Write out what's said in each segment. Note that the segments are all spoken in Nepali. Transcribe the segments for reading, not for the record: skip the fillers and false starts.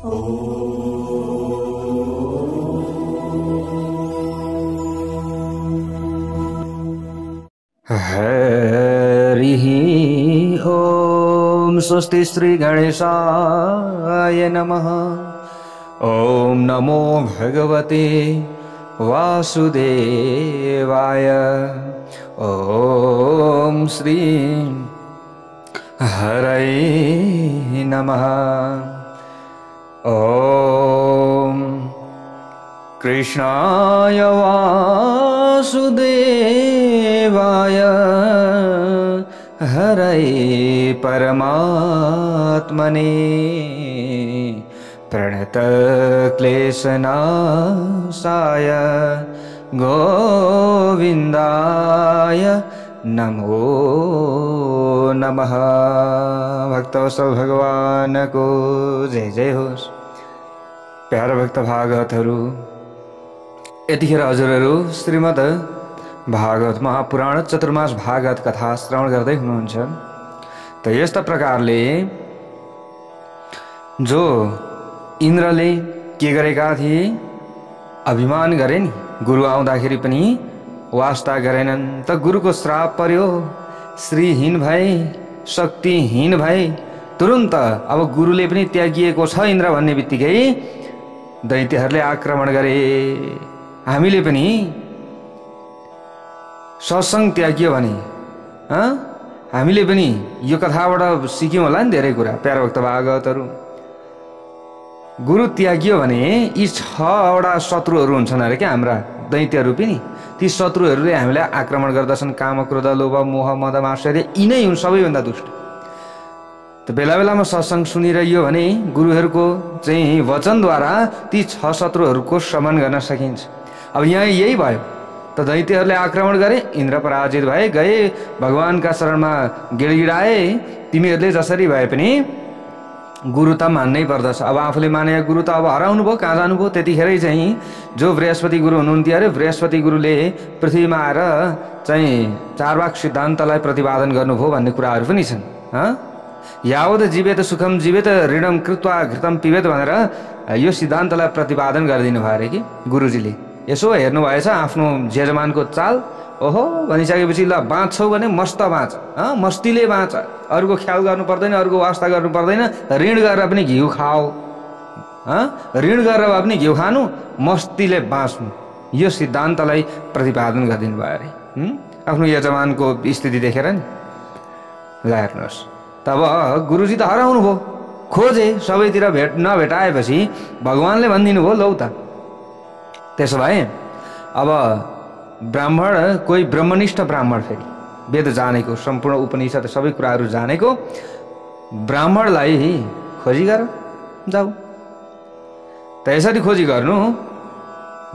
हरिः ॐ स्वस्ति श्री गणेशाय नमः। ॐ नमो भगवते वासुदेवाय। ॐ श्री हरये नमः। ॐ कृष्णाय वासुदेवाय हरये परमात्मने प्रणतक्लेशनाशाय गोविन्दाय नमो नमः। भक्तवत्सल भगवान को जय जय होस्। प्यारा भक्त भागवतहरू, यतिखेर हजुरहरू श्रीमद् भागवत महापुराण चतुर्मास भागवत कथा श्रवण गर्दै हुनुहुन्छ। त यस्ता प्रकारले जो इन्द्रले के गरेका थिए, अभिमान गरे नि, गुरु आउँदाखेरि पनि वास्ता गरेनन्। त गुरुको श्राप पर्यो, श्रीहीन भए, शक्तिहीन भए। तुरुन्त अब गुरुले पनि त्यागिएको छ इन्द्र भन्ने बित्तिकै दैत्यहरूले आक्रमण गरे। हामीले पनि सत्संग त्याग्यो भने हामीले पनि यो कथाबाट सिक्यौँ होला नि धेरै कुरा। प्यारा भक्त भागवतहरू, गुरु त्याग्यो भने यी 6वटा शत्रुहरू हुन्छन् अरे क्या, हाम्रा दैत्यहरू पनि। ती शत्रुहरूले हामीलाई आक्रमण गर्दछन्। काम, क्रोध, लोभ, मोह, मद, मात्सर्य यिनै हुन् सबैभन्दा दुष्ट। त बेला बेलामा सत्संग सुनिरह्यो भने गुरुहरूको चाहिँ वचनद्वारा ती 6 शत्रुहरूको शमन गर्न सकिन्छ। अब यहाँ यही भयो। त दैत्यहरूले आक्रमण गरे, इन्द्र पराजित भए, गए भगवानका शरणमा गिडगिडाए। तिमीहरूले जसरी भए पनि गुरु त मान्नै पर्दछ। अब आफूले माने गुरु त अब हराउनु भयो, कहाँ जानुभयो। त्यतिखेरै चाहिँ जो बृहस्पति गुरु हुनुहुन्थ्यो अरे, बृहस्पति गुरुले पृथ्वीमा आएर चाहिँ चारवाक सिद्धान्तलाई प्रतिपादन गर्नुभयो भन्ने कुराहरू पनि छन्। यावत् जीवेत सुखम जीवेत ऋणम कृत्वा घृतम पिबेत भनेर यो सिद्धान्तलाई प्रतिपादन गरिदिनु भयो अरे कि गुरुजीले। यसो हेर्नु भएछ आफ्नो यजमानको चाल। ओहो भनिसकेपछि ल बाँच्छौ भने मस्त बाँच, मस्तीले बाँच, अरूको ख्याल गर्नु पर्दैन, अरूको वास्ता गर्नु पर्दैन। ऋण गरेर पनि घिउ खाऊ, ऋण गरेर भए पनि घिउ खानु, मस्तीले बाँच्नु। यो सिद्धान्तलाई प्रतिपादन गरिदिनु भयो अरे आफ्नो यजमानको स्थिति देखेर नि। ल हेर्नुहोस्, तब गुरुजी त हराउनु भयो, खोजे सबैतिर नभेटाएपछि भगवानले भनिदिनु भयो लौ त। त्यसो भए अब ब्राह्मण, कोही ब्रह्मनिष्ठ ब्राह्मण, फेरि वेद जानेको, सम्पूर्ण उपनिषद सबै कुराहरू जानेको ब्राह्मणलाई खोजी गर जाऊ। त यसरी खोजी गर्नु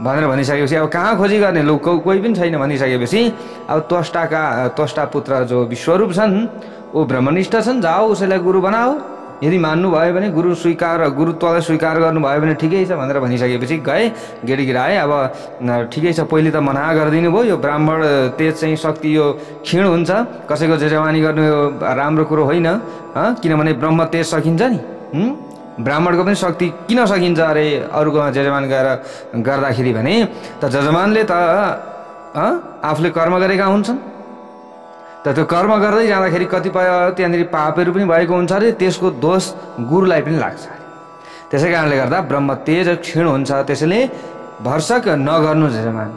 भनेर भनिसकेपछि अब कहाँ खोजी गर्ने, लौ कोही पनि छैन भनिसकेपछि अब त्वष्टा पुत्र जो विश्वरूप छन् ऊ ब्रह्मनिष्ठ छन्, जाओ उसैलाई गुरु बनाओ। यदि मान्नुभयो भने गुरुत्वलाई स्वीकार गर्नुभयो भने ठिकै छ भनेर भनिसकेपछि गए, गिडगिडाए। अब ठिकै छ, पहिले त मना गरिदिनु भयो। यो ब्राह्मण तेज चाहिँ शक्ति यो क्षीण हुन्छ, कसैको जजमानी गर्नु यो राम्रो कुरो होइन। किनभने ब्रह्म तेज सकिन्छ नि, ब्राह्मणको पनि शक्ति किन सकिन्छ अरे अरूकोमा जजमान गर्दाखेरि भने त जजमानले त आफूले कर्म गरेका हुन्छन्। त त्यो कर्म गर्दै जाँदाखेरि कतिपय त्यहाँनिर पापहरू पनि भएको हुन्छ अरे, त्यसको दोष गुरुलाई पनि लाग्छ अरे। त्यसै कारणले गर्दा ब्रह्म तेज क्षीण हुन्छ, त्यसैले भर्सक नगर्नु जजमान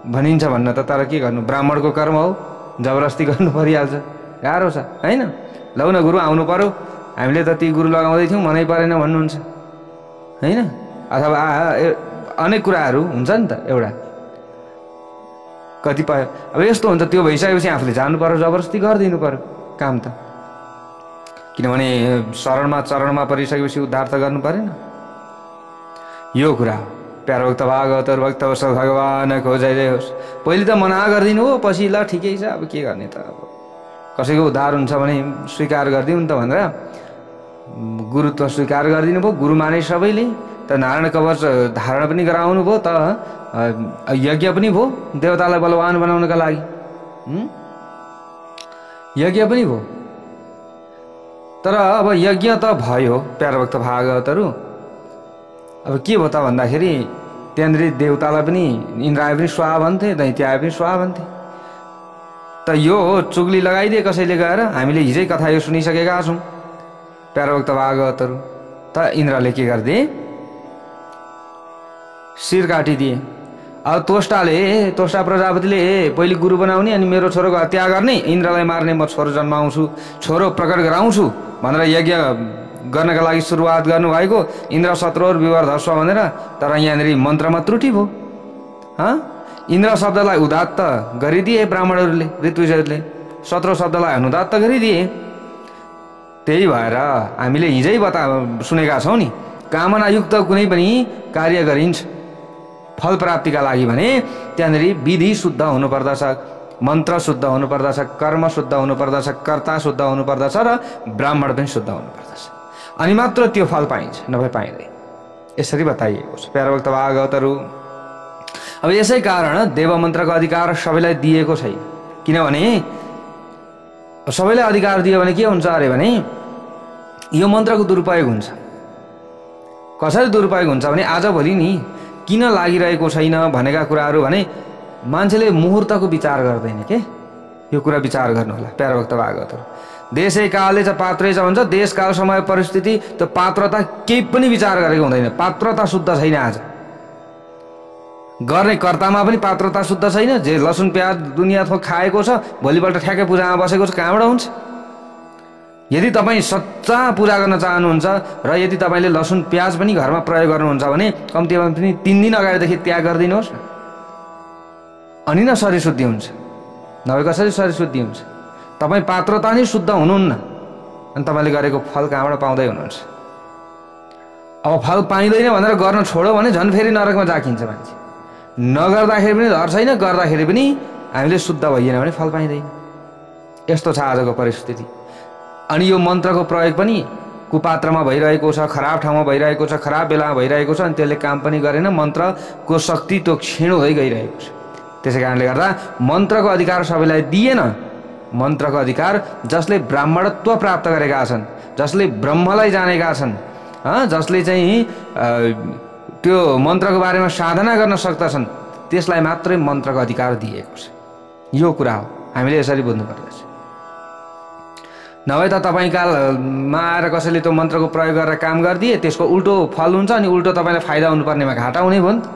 भनिन्छ भन्न त। तर के गर्नु, ब्राह्मणको कर्म हो, जबरजस्ती गर्नु परिहाल्छ, गाह्रो छ होइन। लौ न गुरु आउनु पर्यो, हामीले त ती गुरु लगाउँदै थियौँ, मनै परेन भन्नुहुन्छ होइन। अथवा अनेक कुराहरू हुन्छ नि त। एउटा कतिपय अब यस्तो हुन्छ, त्यो भइसकेपछि आफूले जानु पर्यो, जबरजस्ती गरिदिनु पर्यो काम त। किनभने चरणमा परिसकेपछि उद्धार त गर्नु परेन। यो कुरा हो। प्यारो भक्त भागवतहरू, भक्तवत्सल भगवानको जय जय होस्। पहिले त मना गरिदिनु हो, पछि ल ठिकै छ अब के गर्ने त, अब कसैको उद्धार हुन्छ भने स्वीकार गरिदिउँ नि त भनेर गुरुत्व स्वीकार गरिदिनु भयो। गुरु माने सबैले त नारायण कवच धारण पनि गराउनु भयो, त यज्ञ पनि भयो देवतालाई बलवान बनाउनका लागि, यज्ञ पनि भयो। तर अब यज्ञ त भयो प्यारा भक्त भागवतहरू, अब के भयो त भन्दाखेरि त्यहाँनिर देवतालाई पनि इन्द्र आए पनि स्वाहा भन्थे, दैत्य आए पनि स्वाहा भन्थे। त यो चुगली लगाइदिए कसैले गएर। हामीले हिजै कथा यो सुनिसकेका छौँ प्यारोक्त भागवतहरू। त इन्द्रले के गरिदिए, शिर काटिदिए। अब तोष्टा प्रजापतिले पहिले गुरु बनाउने अनि मेरो छोरोको हत्या गर्ने, इन्द्रलाई मार्ने, म छोरो जन्माउँछु, छोरो प्रकट गराउँछु भनेर यज्ञ गर्नका लागि सुरुवात गर्नुभएको। इन्द्र सत्रोर विवर्धस्व भनेर, तर यहाँनिर मन्त्रमा त्रुटि भयो। इन्द्र शब्दलाई उदात्त गरिदिए ब्राह्मणहरूले, ऋत्विजहरूले सत्रो शब्दलाई अनुदात्त गरिदिए। त्यही भएर हामीले हिजै सुनेका छौँ नि, कामनायुक्त कुनै पनि कार्य गरिन्छ फल प्राप्तिका लागि भने त्यहाँनिर विधि शुद्ध हुनुपर्दछ, मन्त्र शुद्ध हुनुपर्दछ, कर्म शुद्ध हुनुपर्दछ, कर्ता शुद्ध हुनुपर्दछ र ब्राह्मण पनि शुद्ध हुनुपर्दछ, अनि मात्र त्यो फल पाइन्छ, नभए पाइँदैन। यसरी बताइएको छ प्यारोक्त भागवतहरू। अब यसै कारण देव मन्त्रको अधिकार सबैलाई दिएको छैन। किनभने सबैलाई अधिकार दियो भने के हुन्छ अरे भने यो मन्त्रको दुरुपयोग हुन्छ। कसरी दुरुपयोग हुन्छ भने आजभोलि नि किन लागिरहेको छैन भनेका कुराहरू भने मान्छेले मुहुर्तको विचार गर्दैन के। यो कुरा विचार गर्नु होला प्यारोक्त भागवतहरू। देशै कालले छ पात्रै छ भन्छ, देश काल समय परिस्थिति त्यो पात्रता केही पनि विचार गरेको हुँदैन। पात्रता शुद्ध छैन। आज गर्ने कर्तामा पनि पात्रता शुद्ध छैन। जे लसुन प्याज दुनियाँ थोक खाएको छ भोलिपल्ट ठ्याक्कै पूजामा बसेको छ, कहाँबाट हुन्छ? यदि तपाईँ सच्चा पूजा गर्न चाहनुहुन्छ र यदि तपाईँले लसुन प्याज पनि घरमा प्रयोग गर्नुहुन्छ भने कम्तीमा पनि 3 दिन अगाडिदेखि त्याग गरिदिनुहोस् न, अनि न शरीर शुद्धि हुन्छ। नभए कसरी शरीर शुद्धि हुन्छ? तपाईँ पात्रता नै शुद्ध हुनुहुन्न अनि तपाईँले गरेको फल कहाँबाट पाउँदै हुनुहुन्छ? अब फल पाइँदैन भनेर गर्न छोड्यो भने झन् फेरि नरकमा जाकिन्छ मान्छे। नगर्दाखेरि पनि डर छैन, गर्दाखेरि पनि हामीले शुद्ध भइएन भने फल पाइँदैन। यस्तो छ आजको परिस्थिति। अनि यो मन्त्रको प्रयोग पनि कुपात्रमा भइरहेको छ, खराब ठाउँमा भइरहेको छ, खराब बेलामा भइरहेको छ, अनि त्यसले काम पनि गरेन। मन्त्रको शक्ति त्यो क्षीण हुँदै गइरहेको छ। त्यसै कारणले गर्दा मन्त्रको अधिकार सबैलाई दिएन। मन्त्रको अधिकार जसले ब्राह्मणत्व प्राप्त गरेका छन्, जसले ब्रह्मलाई जानेका छन्, जसले चाहिँ त्यो मन्त्रको बारेमा साधना गर्न सक्दछन्, त्यसलाई मात्रै मन्त्रको अधिकार दिएको छ। यो कुरा हो, हामीले यसरी बुझ्नुपर्दछ। नभए त तपाईँ कालमा आएर कसैले त्यो मन्त्रको प्रयोग गरेर काम गरिदिए, त्यसको उल्टो फल हुन्छ, अनि उल्टो तपाईँलाई फाइदा हुनुपर्नेमा घाटा हुने भयो नि त।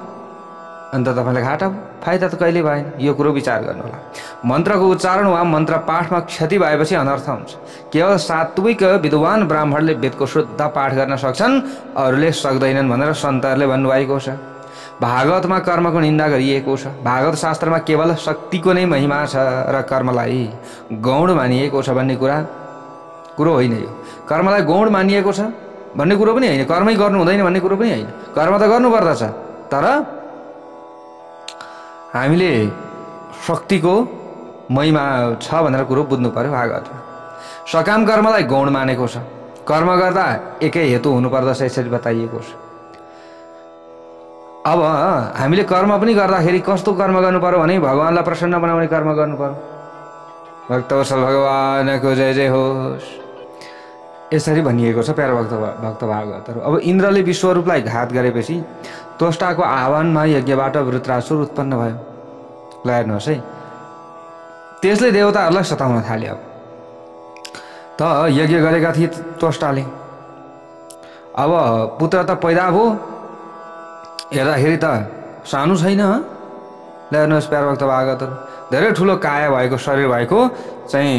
अन्त तपाईँलाई घाटा भयो, फाइदा त कहिले भएन। यो कुरो विचार गर्नु होला। मन्त्रको उच्चारण वा मन्त्र पाठमा क्षति भएपछि अनर्थ हुन्छ। केवल सात्विक विद्वान ब्राह्मणले वेदको शुद्ध पाठ गर्न सक्छन्, अरूले सक्दैनन् भनेर सन्तहरूले भन्नुभएको छ। भागवतमा कर्मको निन्दा गरिएको छ। भागवत शास्त्रमा केवल शक्तिको नै महिमा छ र कर्मलाई गौण मानिएको छ भन्ने कुरो होइन। यो कर्मलाई गौण मानिएको छ भन्ने कुरो पनि होइन, कर्मै गर्नु हुँदैन भन्ने कुरो पनि होइन। कर्म त गर्नुपर्दछ, तर हामीले शक्तिको महिमा छ भनेर कुरो बुझ्नु पर्यो। भागवतमा सकाम कर्मलाई गौण मानेको छ। कर्म गर्दा एकै हेतु हुनुपर्दछ, यसरी बताइएको छ। अब हामीले कर्म पनि गर्दाखेरि कस्तो कर्म गर्नु पर्यो भने भगवान्लाई प्रसन्न बनाउने कर्म गर्नु पर्यो। भक्तवत्सल भगवानको जय जय होस्, यसरी भनिएको छ भक्त भागवतहरू। अब इन्द्रले विश्वरूपलाई घात गरेपछि त्वष्टाको आह्वानमा यज्ञबाट वृत्रासुर उत्पन्न भयो। ल हेर्नुहोस् है, त्यसले देवताहरूलाई सताउन थाल्यो। त यज्ञ गरेका थिए त्वष्टाले। अब पुत्र त पैदा भयो, हेर्दाखेरि त सानो छैन। ल हेर्नुहोस् प्यारोक्त भागवतहरू, धेरै ठुलो काया भएको शरीर भएको चाहिँ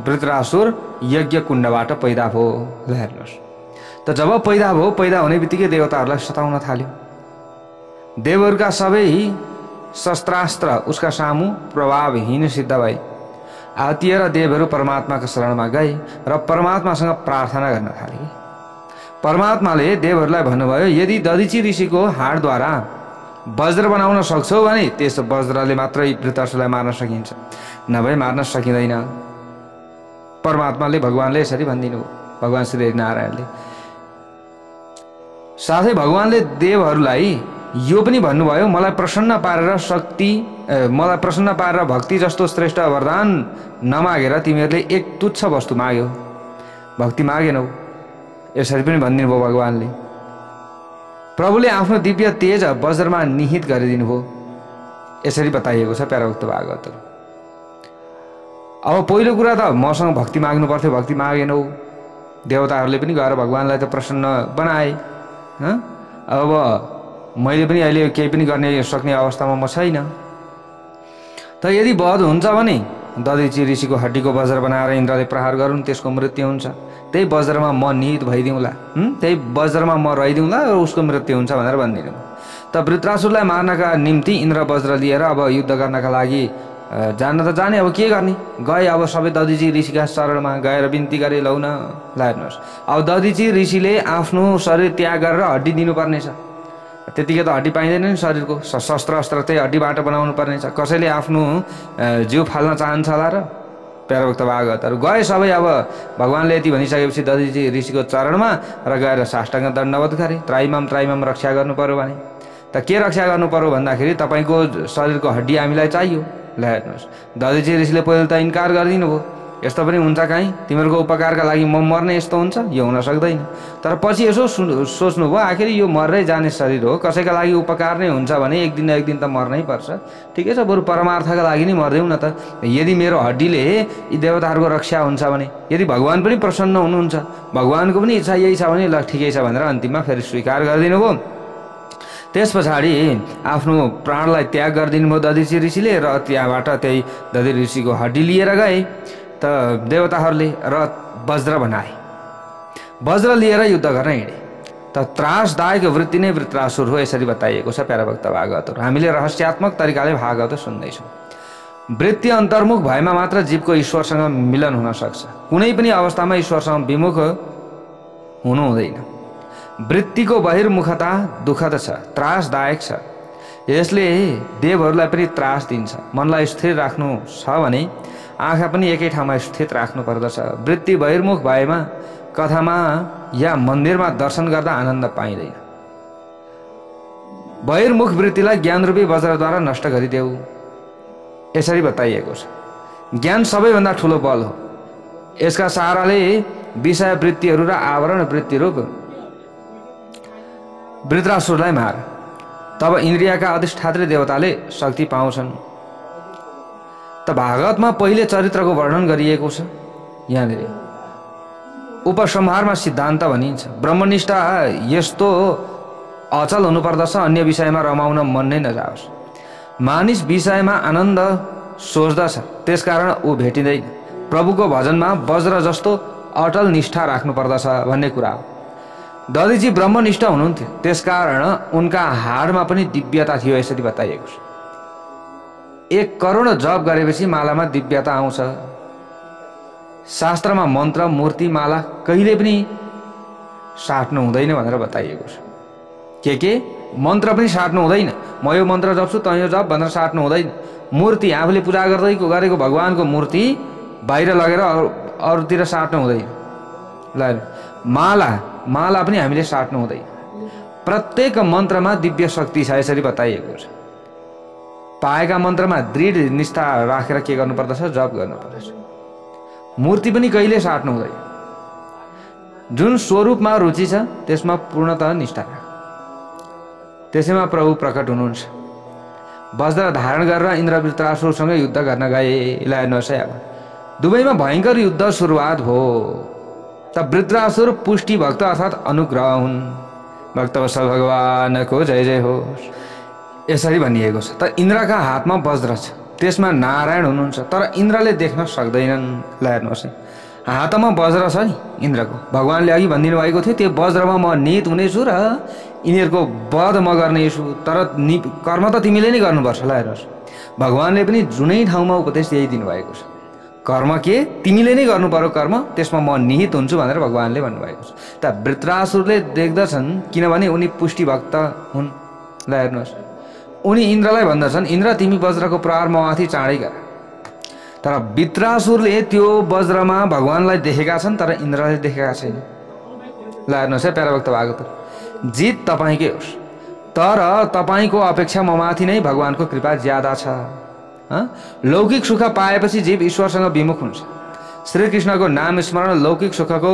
वृत्रासुर यज्ञ कुण्डबाट पैदा भयो। ल हेर्नुहोस्, त जब पैदा भयो, पैदा हुने बित्तिकै देवताहरूलाई सताउन थाल्यो। देवहरूका सबै शस्त्रास्त्र उसका सामु प्रभावहीन सिद्ध भए। आतिएर देवहरू परमात्माको शरणमा गए र परमात्मासँग प्रार्थना गर्न थाले। परमात्माले देवहरूलाई भन्नुभयो, यदि दधिची ऋषिको हाडद्वारा वज्र बनाउन सक्छौ भने त्यस वज्रले मात्रै वृत्रासुरलाई मार्न सकिन्छ, नभए मार्न सकिँदैन। परमात्माले, भगवान्ले यसरी भनिदिनु हो, भगवान श्री नारायणले। साथै भगवान्ले देवहरूलाई यो पनि भन्नुभयो, मलाई प्रसन्न पारेर भक्ति जस्तो श्रेष्ठ वरदान नमागेर तिमीहरूले एक तुच्छ वस्तु माग्यौ, भक्ति मागेनौ। यसरी पनि भनिदिनु भयो भगवान्ले। प्रभुले आफ्नो दिव्य तेज वज्रमा निहित गरिदिनु भयो, यसरी बताइएको छ प्याराउक्त भागवतहरू। अब पहिलो कुरा त मसँग भक्ति माग्नु पर्थ्यो, भक्ति मागेनौ, देवताहरूले पनि गएर भगवान्लाई त प्रसन्न बनाए। अब मैले पनि अहिले केही पनि गर्ने सक्ने अवस्थामा म छैन। त यदि वध हुन्छ भने दधिची ऋषिको हड्डीको वज्र बनाएर इन्द्रले प्रहार गरून्, त्यसको मृत्यु हुन्छ। त्यही वज्रमा म निहित भइदिउँला, त्यही वज्रमा म रहिदिउँला र उसको मृत्यु हुन्छ भनेर भनिदिनु। त वृत्रासुरलाई मार्नका निम्ति इन्द्र वज्र लिएर अब युद्ध गर्नका लागि जान त जाने, अब के गर्ने, गए। अब सबै दधिची ऋषिका शरणमा गएर बिन्ती गरे, लौ न ल हेर्नुहोस्, अब दधिची ऋषिले आफ्नो शरीर त्याग गरेर हड्डी दिनुपर्नेछ। त्यतिकै त हड्डी पाइँदैन नि शरीरको, शस्त्र अस्त्र त्यही हड्डीबाट बनाउनु पर्नेछ। कसैले आफ्नो जिउ फाल्न चाहन्छ होला र? प्याराभक्त भागवतहरू गए सबै। अब भगवान्ले यति भनिसकेपछि दधिची ऋषिको चरणमा र गएर साष्टाङ्ग दण्डवत गरे। त्राइमाम त्राइमाम रक्षा गर्नु पर्यो भने त के रक्षा गर्नु पर्यो भन्दाखेरि तपाईँको शरीरको हड्डी हामीलाई चाहियो। ल हेर्नुहोस्, दधिची ऋषिले पहिलो त इन्कार गरिदिनु भयो, यस्तो पनि हुन्छ काहीँ, तिमीहरूको उपकारका लागि म मर्ने यस्तो हुन्छ, यो हुन सक्दैन। तर पछि यसो सोच्नुभयो, आखिर यो मर्दै जाने शरीर हो, कसैका लागि उपकार नै हुन्छ भने एक दिन त मर्नै पर्छ। ठिकै छ, बरु परमार्थका लागि नै मर्दैनौँ न त। यदि मेरो हड्डीले यी देवताहरूको रक्षा हुन्छ भने, यदि भगवान् पनि प्रसन्न हुनुहुन्छ, भगवान्को पनि इच्छा यही छ भने ल ठिकै छ भनेर अन्तिममा फेरि स्वीकार गरिदिनु भयो। त्यस पछाडि आफ्नो प्राणलाई त्याग गरिदिनु भयो दधिची ऋषिले, र त्यहाँबाट त्यही दधिची ऋषिको हड्डी लिएर गए त देवताहरूले र वज्र बनाए, वज्र लिएर युद्ध गर्न हिँडे। त त्रासदायक वृत्ति नै वृत्रासुर हो, यसरी बताइएको छ प्याराभक्त भागवतहरू। हामीले रहस्यात्मक तरिकाले भागवत सुन्दैछौँ। वृत्ति अन्तर्मुख भएमा मात्र जीवको ईश्वरसँग मिलन हुन सक्छ, कुनै पनि अवस्थामा ईश्वरसँग विमुख हुनु हुँदैन। वृत्तिको बहिर्मुखता दुःखद छ, त्रासदायक छ, यसले देवहरूलाई पनि त्रास दिन्छ। मनलाई स्थिर राख्नु छ भने आँखा पनि एकै ठाउँमा स्थित राख्नु पर्दछ। वृत्ति बहिर्मुख भएमा कथामा या मन्दिरमा दर्शन गर्दा आनन्द पाइँदैन। बहिर्मुख वृत्तिलाई ज्ञानरूपी वज्रद्वारा नष्ट गरिदेऊ, यसरी बताइएको छ। ज्ञान सबैभन्दा ठुलो बल हो, यसका सहाराले विषय वृत्तिहरू र आवरण वृत्ति रूप वृत्रासुरलाई मार, तब इन्द्रियका अधिष्ठात्री देवताले शक्ति पाउँछन्। त भागवतमा पहिले चरित्रको वर्णन गरिएको छ। यहाँनिर उपसंहारमा सिद्धान्त भनिन्छ, ब्रह्मनिष्ठा यस्तो अचल हुनुपर्दछ, अन्य विषयमा रमाउन मन नै नजाओस्। मानिस विषयमा आनन्द सोच्दछ, त्यसकारण ऊ भेटिँदैन। प्रभुको भजनमा वज्र जस्तो अटल निष्ठा राख्नु पर्दछ भन्ने कुरा हो। दधिची ब्रह्मनिष्ठ हुनुहुन्थ्यो, त्यसकारण उनका हाडमा पनि दिव्यता थियो, यसरी बताइएको छ। 1 करोड जप गरेपछि मालामा दिव्यता आउँछ। शास्त्रमा मन्त्र मूर्ति माला कहिले पनि साट्नु हुँदैन भनेर बताइएको छ। के मन्त्र पनि साट्नु हुँदैन, म यो मन्त्र जप्छु त यो जप भनेर साट्नु हुँदैन। मूर्ति आफूले पूजा गर्दै गरेको भगवानको मूर्ति बाहिर लगेर अरूतिर साट्नु हुँदैन। ल माला पनि हामीले साट्नु हुँदैन। प्रत्येक मन्त्रमा दिव्य शक्ति छ, यसरी बताइएको छ। पाएका मन्त्रमा दृढ निष्ठा राखेर के गर्नुपर्दछ, जप गर्नुपर्दछ। मूर्ति पनि कहिले साट्नु हुँदैन। जुन स्वरूपमा रुचि छ त्यसमा पूर्णतः निष्ठा राख, त्यसैमा प्रभु प्रकट हुनुहुन्छ। वज्र धारण गरेर इन्द्र वृत्रासुरसँग युद्ध गर्न गए। ल हेर्नुहोस् है, अब दुवैमा भयङ्कर युद्ध सुरुवात भयो। त वृत्रासुर पुष्टि भक्त अर्थात् अनुग्रह हुन्। भक्तवत्सल भगवानको जय जय होस्, यसरी भनिएको छ। त इन्द्रका हातमा वज्र छ, त्यसमा नारायण हुनुहुन्छ, तर इन्द्रले देख्न सक्दैनन्। ल हेर्नुहोस् है, हातमा वज्र छ नि इन्द्रको, भगवान्ले अघि भनिदिनु भएको थियो, त्यो वज्रमा म निहित हुनेछु र यिनीहरूको वध म गर्नेछु, तर कर्म त तिमीले नै गर्नुपर्छ। ल हेर्नुहोस्, भगवान्ले पनि जुनै ठाउँमा उपदेश यही दिनुभएको छ, कर्म के तिमीले नै गर्नु पर्यो कर्म, त्यसमा म निहित हुन्छु भनेर भगवान्ले भन्नुभएको छ। त वृत्रासुरले देख्दछन्, किनभने उनी पुष्टि भक्त हुन्। ल हेर्नुहोस्, उनी इन्द्रलाई भन्दछन्, इन्द्र तिमी वज्रको प्रहार म माथि चाँडै गर। तर वृत्रासुरले त्यो वज्रमा भगवान्लाई देखेका छन्, तर इन्द्रले देखेका छैन। ल हेर्नुहोस् है प्याराभक्त भागवत, जित तपाईँकै होस्, तर तपाईँको अपेक्षा म माथि नै भगवान्को कृपा ज्यादा छ। लौकिक सुख पाएपछि जीव ईश्वरसँग विमुख हुन्छ। श्रीकृष्णको नाम स्मरण लौकिक सुखको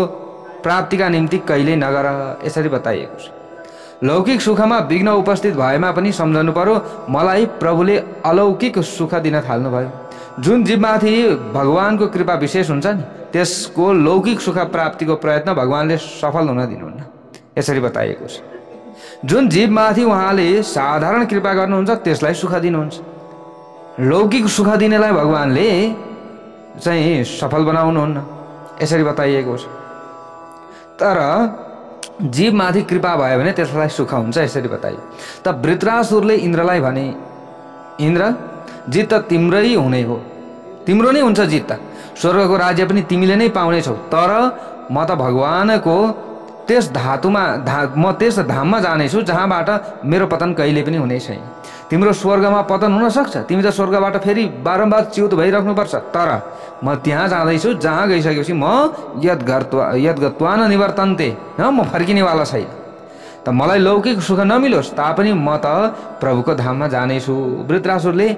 प्राप्तिका निम्ति कहिल्यै नगर, यसरी बताइएको छ। लौकिक सुखमा विघ्न उपस्थित भएमा पनि सम्झनु पर्यो मलाई प्रभुले अलौकिक सुख दिन थाल्नुभयो। जुन जीवमाथि भगवानको कृपा विशेष हुन्छ नि त्यसको लौकिक सुख प्राप्तिको प्रयत्न भगवानले सफल हुन दिनुहुन्न, यसरी बताइएको छ। जुन जीवमाथि उहाँले साधारण कृपा गर्नुहुन्छ त्यसलाई सुख दिनुहुन्छ। लौकिक सुख दिनेलाई भगवानले चाहिँ सफल बनाउनुहुन्न, यसरी बताइएको छ। तर जीवमाथि कृपा भयो भने त्यसलाई सुख हुन्छ, यसरी बताइयो। त वृत्रासुरले इन्द्रलाई भने, इन्द्र जित त तिम्रै हुने हो, तिम्रो नै हुन्छ जित त, स्वर्गको राज्य पनि तिमीले नै पाउने छौ। तर म त भगवानको त्यस म त्यस धाममा जानेछु जहाँबाट मेरो पतन कहिले पनि हुने छैन। तिम्रो स्वर्गमा पतन हुन सक्छ, तिमी त स्वर्गबाट फेरि बारम्बार च्युत भइराख्नुपर्छ, तर म त्यहाँ जाँदैछु जहाँ गइसकेपछि म यद गत्वा न निवर्तन्ते, म फर्किनेवाला छैन। त मलाई लौकिक सुख नमिलोस् तापनि म त प्रभुको धाममा जानेछु। वृत्रासुरले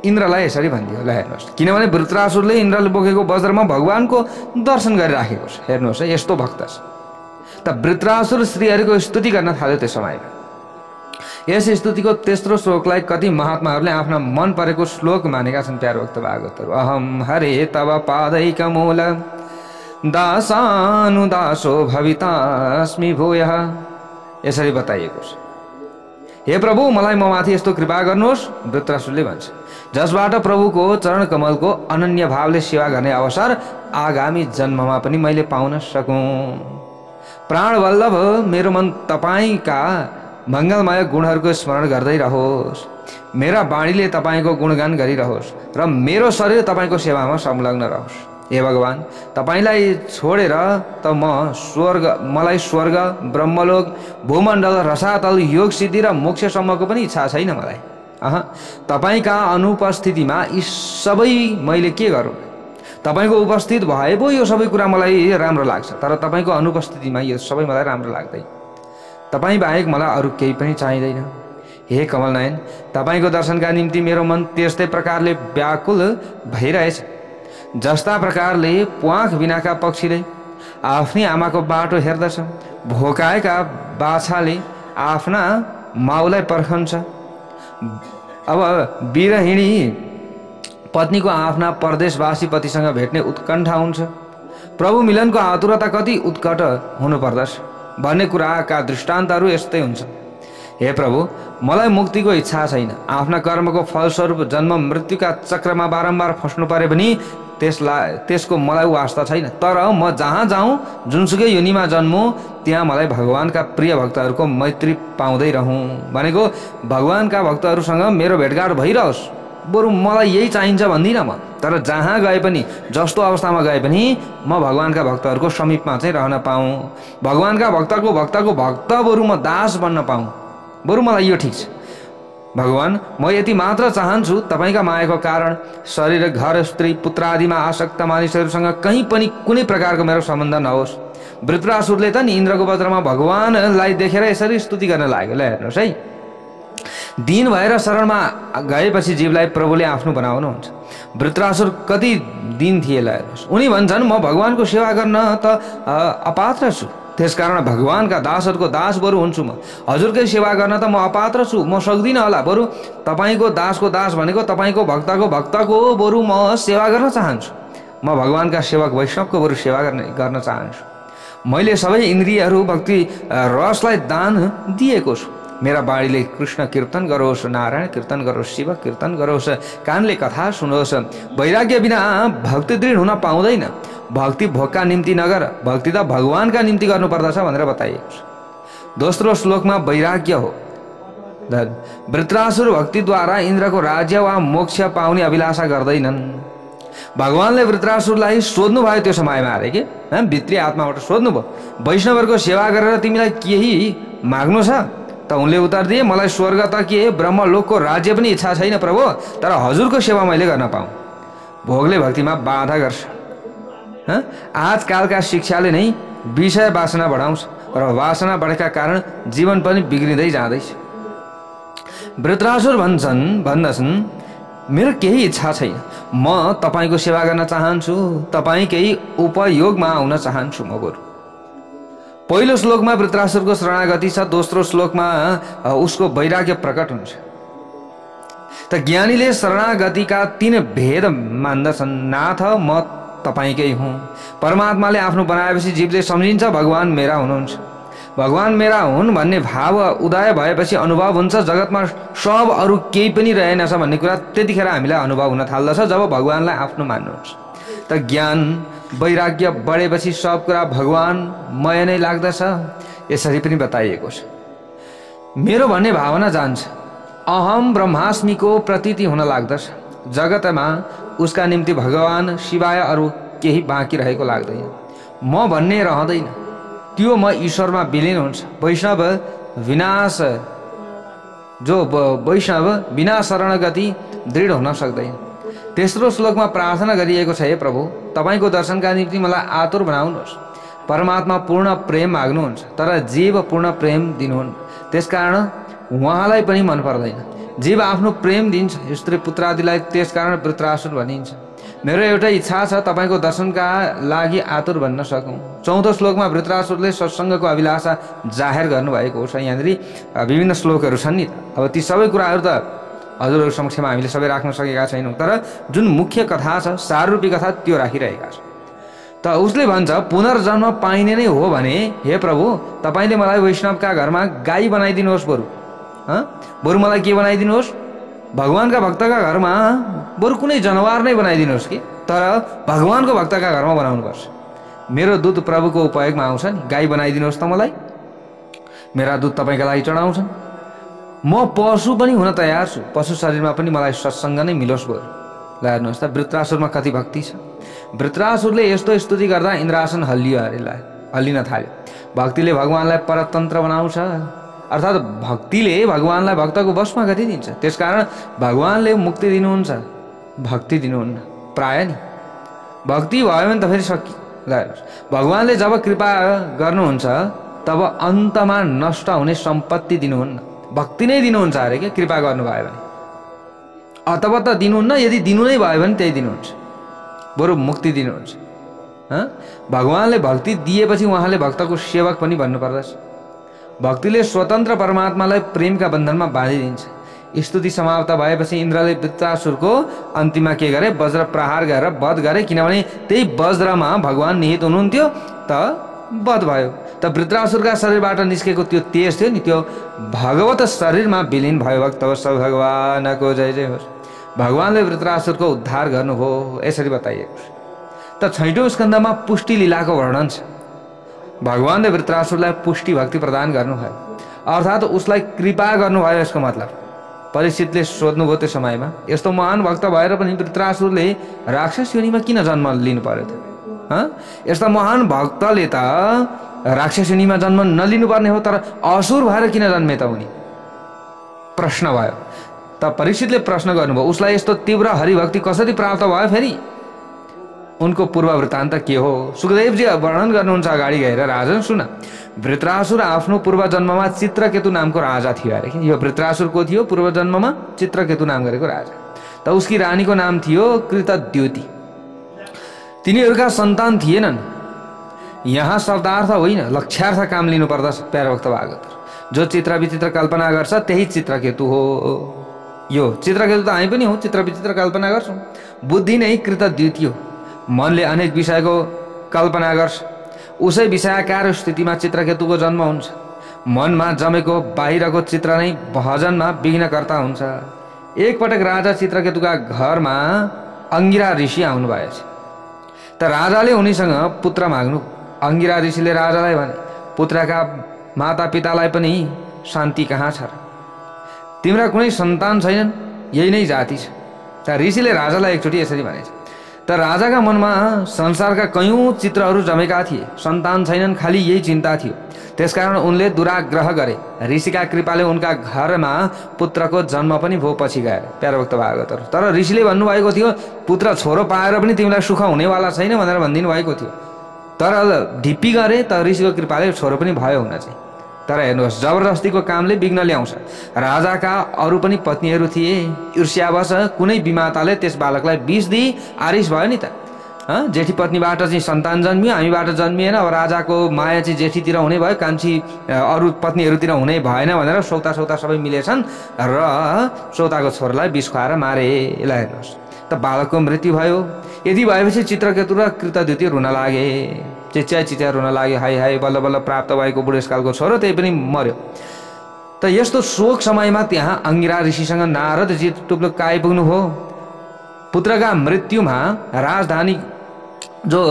इन्द्रलाई यसरी भनिदियो। ल हेर्नुहोस्, किनभने वृत्रासुरले इन्द्रले बोकेको वज्रमा भगवानको दर्शन गरिराखेको छ। हेर्नुहोस् है, यस्तो भक्त छ। त वृत्रासुर श्रीहरिको स्तुति गर्न थाल्यो त्यो समयमा। यस स्तुतिको तेस्रो श्लोकलाई कति महात्माहरूले आफ्ना मन परेको श्लोक मानेका छन्। प्यारो भक्त भागवतहरू, अहम हरे तव पादैक मूल दासानुदासो भवितास्मि भूयः, यसरी बताइएको छ। हे प्रभु मलाई म माथि यस्तो कृपा गर्नुहोस्, वृत्रासुरले भन्छ, जसबाट प्रभुको चरण कमलको अनन्य भावले सेवा गर्ने अवसर आगामी जन्ममा पनि मैले पाउन सकूँ। प्राण वल्लभ मेरो मन तपाईँका मङ्गलमय गुणहरूको स्मरण गर्दै रहोस्, मेरा वाणीले तपाईँको गुणगान गरिरहोस् र मेरो शरीर तपाईँको सेवामा संलग्न रहोस्। हे भगवान, तपाईँलाई छोडेर त मलाई स्वर्ग, ब्रह्मलोक, भूमण्डल, रसातल, योग सिद्धि र मोक्षसम्मको पनि इच्छा छैन मलाई। तपाईँका अनुपस्थितिमा यी सबै मैले के गरौँ? तपाईँको उपस्थित भए पो यो सबै कुरा मलाई राम्रो लाग्छ, तर तपाईँको अनुपस्थितिमा यो सबै मलाई राम्रो लाग्दैन। तपाईँ बाहेक मलाई अरू केही पनि चाहिँदैन। हे कमलनयन, तपाईँको दर्शनका निम्ति मेरो मन त्यस्तै प्रकारले व्याकुल भइरहेछ जस्ता प्रकारले प्वाख बिनाका पक्षीले आफ्नै आमाको बाटो हेर्दछ, भोकाएका बाछाले आफ्ना माउलाई पर्खन्छ। अब विरहिणी पत्नीको आफ्ना परदेशवासी पतिसँग भेट्ने उत्कण्ठा हुन्छ। प्रभु मिलनको आतुरता कति उत्कट हुनुपर्दछ भन्ने कुराका दृष्टान्तहरू यस्तै हुन्छ। हे प्रभु, मलाई मुक्तिको इच्छा छैन। आफ्ना कर्मको फलस्वरूप जन्म मृत्युका चक्रमा बारम्बार फस्नु परे पनि त्यसको मलाई वास्ता छैन। तर म जहाँ जाउँ, जुनसुकै योनिमा जन्मु, त्यहाँ मलाई भगवानका प्रिय भक्तहरूको मैत्री पाउँदै रहँ। भनेको भगवानका भक्तहरूसँग मेरो भेटघाट भइरहोस्, बरु मलाई यही चाहिन्छ भन्दिनँ म। तर जहाँ गए पनि, जस्तो अवस्थामा गए पनि म भगवानका भक्तहरूको समीपमा चाहिँ रहन पाऊँ। भगवानका भक्तको भक्त बरु म दास बन्न पाऊँ, बरु मलाई यो ठिक छ। भगवान, म यति मात्र चाहन्छु, तपाईँका मायाको कारण शरीर, घर, स्त्री, पुत्र आदिमा आसक्त मानिसहरूसँग कहीँ पनि कुनै प्रकारको मेरो सम्बन्ध नहोस्। वृत्रासुरले त नि इन्द्रको वज्रमा भगवानलाई देखेर यसरी स्तुति गर्न लाग्यो। ल हेर्नुहोस् है, दिन भएर शरणमा गएपछि जीवलाई प्रभुले आफ्नो बनाउनुहुन्छ। वृत्रासुर कति दिन थिए? ल हेर्नुहोस्, उनी भन्छन् म भगवानको सेवा गर्न त अपात्र छु, त्यसकारण भगवानका दासहरूको दास बरु हुन्छु म। हजुरकै सेवा गर्न त म अपात्र छु, म सक्दिनँ होला। बरु तपाईँको दासको दास भनेको तपाईँको भक्तको बरु म सेवा गर्न चाहन्छु। म भगवानका सेवक वैष्णवको बरु सेवा गर्न चाहन्छु। मैले सबै इन्द्रियहरू भक्ति रसलाई दान दिएको छु। मेरा बाणीले कृष्ण कीर्तन गरोस्, नारायण कीर्तन गरोस्, शिव कीर्तन गरोस्, कानले कथा सुनोस्। वैराग्य बिना भक्ति दृढ हुन पाउँदैन। भक्ति भोकका निम्ति नगर, भक्ति त भगवानका निम्ति गर्नुपर्दछ भनेर बताइएको छ। दोस्रो श्लोकमा वैराग्य हो। वृत्रासुर भक्तिद्वारा इन्द्रको राज्य वा मोक्ष पाउने अभिलाषा गर्दैनन्। भगवानले वृत्रासुरलाई सोध्नु भयो त्यो समयमा अरे के भित्री आत्माबाट सोध्नु भयो, वैष्णवहरूको सेवा गरेर तिमीलाई केही माग्नु छ? त उनले उत्तर दिए, मलाई स्वर्ग त के ब्रह्मलोकको राज्य पनि इच्छा छैन प्रभु, तर हजुरको सेवा मैले गर्न पाऊँ। भोगले भक्तिमा बाधा गर्छ। आजकालका शिक्षाले नै विषय वासना बढाउँछ र वासना बढेका कारण जीवन पनि बिग्रिँदै जाँदैछ। वृत्रासुर भन्दछन् मेरो केही इच्छा छैन, म तपाईँको सेवा गर्न चाहन्छु, तपाईँकै उपयोगमा आउन चाहन्छु। म बरु पहिलो श्लोकमा वृत्रासुरको शरणागति छ, दोस्रो श्लोकमा उसको वैराग्य प्रकट हुन्छ। त ज्ञानीले शरणागतिका 3 भेद मान्दछन्। नाथ म तपाईकै हुँ। परमात्माले आफ्नो बनाएपछि जीवले सम्झिन्छ भगवान मेरा हुनुहुन्छ। भगवान मेरा हुन् भन्ने भाव उदय भएपछि अनुभव हुन्छ जगतमा सब अरू केही पनि रहेनछ भन्ने कुरा त्यतिखेर हामीलाई अनुभव हुन थाल्दछ जब भगवानलाई आफ्नो मान्नुहुन्छ। त ज्ञान वैराग्य बढेपछि सब कुरा भगवानमय नै लाग्दछ। यसरी पनि बताइएको छ। मेरो भन्ने भावना जान्छ। अहम ब्रह्मास्मिको प्रतीति हुन लाग्दछ। जगतमा उसका निम्ति भगवान शिवाय अरू केही बाँकी रहेको लाग्दैन। म भन्ने रहँदैन। त्यो म ईश्वरमा विलीन हुन्छ। वैष्णव बिना शरणगति दृढ हुन सक्दैन। तेस्रो श्लोकमा प्रार्थना गरिएको छ, हे प्रभु तपाईको दर्शनका निम्ति मलाई आतुर बनाउनुहोस्। परमात्मा पूर्ण प्रेम माग्नुहुन्छ तर जीव पूर्ण प्रेम दिनुहुन्न। त्यसकारण उहाँलाई पनि मन पर्दैन। जीव आफ्नो प्रेम दिन्छ स्त्री पुत्र आदिलाई, त्यसकारण वृत्रासुर भनिन्छ। मेरो एउटा इच्छा छ तपाईको दर्शनका लागि आतुर बन्न सकौँ। चौथो श्लोकमा वृत्रासुरले सत्सङ्गको अभिलाषा जाहेर गर्नुभएको छ। यहाँनिर विभिन्न श्लोकहरू छन् नि। अब ती सबै कुराहरू त हजुरहरू समक्षमा हामीले सबै राख्न सकेका छैनौँ, तर जुन मुख्य कथा छ साररूपी कथा त्यो राखिरहेका छौँ। त उसले भन्छ पुनर्जन्म पाइने नै हो भने हे प्रभु तपाईँले मलाई वैष्णवका घरमा गाई बनाइदिनुहोस्। बरु मलाई के बनाइदिनुहोस्? भगवानका भक्तका घरमा बरु कुनै जनावर नै बनाइदिनुहोस् कि, तर भगवानको भक्तका घरमा बनाउनुपर्छ। मेरो दूत प्रभुको उपयोगमा आउँछ नि, गाई बनाइदिनुहोस् त मलाई। मेरा दूत तपाईँका लागि चढाउँछन्। म पशु पनि हुन तयार छु। पशु शरीरमा पनि मलाई सत्सङ्ग नै मिलोस् बरु। ल हेर्नुहोस् त वृत्रासुरमा कति भक्ति छ। वृत्रासुरले यस्तो स्तुति गर्दा इन्द्रासन हल्लिन थाल्यो। भक्तिले भगवानलाई परतन्त्र बनाउँछ, अर्थात् भक्तिले भगवानलाई भक्तको वशमा गरिदिन्छ। त्यसकारण भगवानले मुक्ति दिनुहुन्छ, भक्ति दिनुहुन्न। प्राय नि भक्ति भयो भने त फेरि सकि। ल हेर्नुहोस् भगवानले जब कृपा गर्नुहुन्छ तब अन्तमा नष्ट हुने सम्पत्ति दिनुहुन्न, भक्ति नै दिनुहुन्छ अरे के। कृपा गर्नुभयो भने अथवा त दिनुहुन्न, यदि दिनु नै भयो भने त्यही दिनुहुन्छ, बरु मुक्ति दिनुहुन्छ। भगवानले भक्ति दिएपछि उहाँले भक्तको सेवक पनि भन्नुपर्दछ। भक्तिले स्वतन्त्र परमात्मालाई प्रेमका बन्धनमा बाँधिदिन्छ। स्तुति समाप्त भएपछि इन्द्रले वृत्रासुरको अन्तिममा के गरे? वज्र प्रहार गरेर वध गरे, किनभने त्यही वज्रमा भगवान निहित हुनुहुन्थ्यो। त वध भयो। त वृत्रासुरका शरीरबाट निस्केको त्यो तेज थियो नि, त्यो भगवत शरीरमा विलीन भयो। भक्तवत्स भगवानको जय जय होस्। भगवानले वृत्रासुरको उद्धार गर्नुभयो। यसरी बताइएको छ। त 6औं स्कन्धमा पुष्टि लीलाको वर्णन छ। भगवानले वृत्रासुरलाई पुष्टि भक्ति प्रदान गर्नुभयो, अर्थात् उसलाई कृपा गर्नुभयो। यसको मतलब परीक्षितले सोध्नुभयो त्यो समयमा, यस्तो महान भक्त भएर पनि वृत्रासुरले राक्षस योनिमा किन जन्म लिनु पर्यो त? यस्ता महान भक्तले त राक्षस योनिमा जन्म नलिनुपर्ने हो, तर असुर भएर किन जन्मे त उनी? प्रश्न भयो। त परीक्षितले प्रश्न गर्नुभयो, उसलाई यस्तो तीव्र हरिभक्ति कसरी प्राप्त भयो? फेरि उनको पूर्व वृत्तान्त के हो? सुखदेवजी वर्णन गर्नुहुन्छ अगाडि गएर। राजन सुन, वृत्रासुर आफ्नो पूर्व जन्ममा चित्रकेतु नामको राजा थियो अरे। यो वृत्रासुर को थियो? पूर्व जन्ममा चित्रकेतु नाम गरेको राजा। त उसकी रानीको नाम थियो कृतद्युति। तिनीहरूका सन्तान थिएनन्। यहाँ शब्दार्थ होइन लक्ष्यार्थ काम लिनु पर्दछ प्यारे भक्त भागवत। जो चित्र विचित्र कल्पना गर्छ त्यही चित्रकेतु हो। यो चित्रकेतु त हामी पनि हो, चित्र विचित्र कल्पना गर्छौँ। बुद्धि नै कृतद्युति हो। मनले अनेक विषयको कल्पना गर्छ, उसै विषयाकार स्थितिमा चित्रकेतुको जन्म हुन्छ। मनमा जमेको बाहिरको चित्र नै भजनमा विघ्नकर्ता हुन्छ। एकपटक राजा चित्रकेतुका घरमा अंगिरा ऋषि आउनु भएछ। त राजाले उनीसँग पुत्र माग्नु। अंगिरा ऋषिले राजालाई भने, पुत्रका माता पितालाई पनि शान्ति कहाँ छ र? तिम्रा कुनै सन्तान छैनन्, यही नै जाति छ। त ऋषिले राजालाई एकचोटि यसरी भनेछ। त राजाका मनमा संसारका कयौं चित्रहरू जमेका थिए, सन्तान छैनन्, खालि यही चिन्ता थियो। त्यसकारण उनले दुराग्रह गरे। ऋषिका कृपाले उनका घरमा पुत्रको जन्म पनि भो पछि गएर। प्यारे भक्त भागवतहरू, तर ऋषिले भन्नुभएको थियो पुत्र छोरो पाएर पनि तिमीलाई सुख हुनेवाला छैन भनेर भनिदिनु भएको थियो। तर ढिप्पी गरे त ऋषिको कृपाले छोरो पनि भयो हुन चाहिँ। तर हेर्नुहोस् जबरजस्तीको कामले विघ्न ल्याउँछ। राजाका अरू पनि पत्नीहरू थिए। ईर्ष्यावश कुनै विमाताले त्यस बालकलाई विष दिई आरिस भयो नि त। जेठी पत्नीबाट चाहिँ सन्तान जन्मियो, हामीबाट जन्मिएन, अब राजाको माया चाहिँ जेठीतिर हुने भयो, कान्छी अरू पत्नीहरूतिर हुने भएन भनेर सौता सबै मिलेछन् र सौताको छोरालाई विष खुवाएर मारे। यसलाई हेर्नुहोस् त, बालकको मृत्यु भयो। यदि भएपछि चित्रकेतु र कृतद्युति रुन लागे, चिच्या रुन लागे, हाई हाई बल्ल बल्ल प्राप्त भएको बुढेसकालको छोरो त्यही पनि मर्यो। त यस्तो शोक समयमा त्यहाँ अंगिरा ऋषिसँग नारदजी टुप्लुक्क आइपुग्नु हो। पुत्रका मृत्युमा राजधानी जो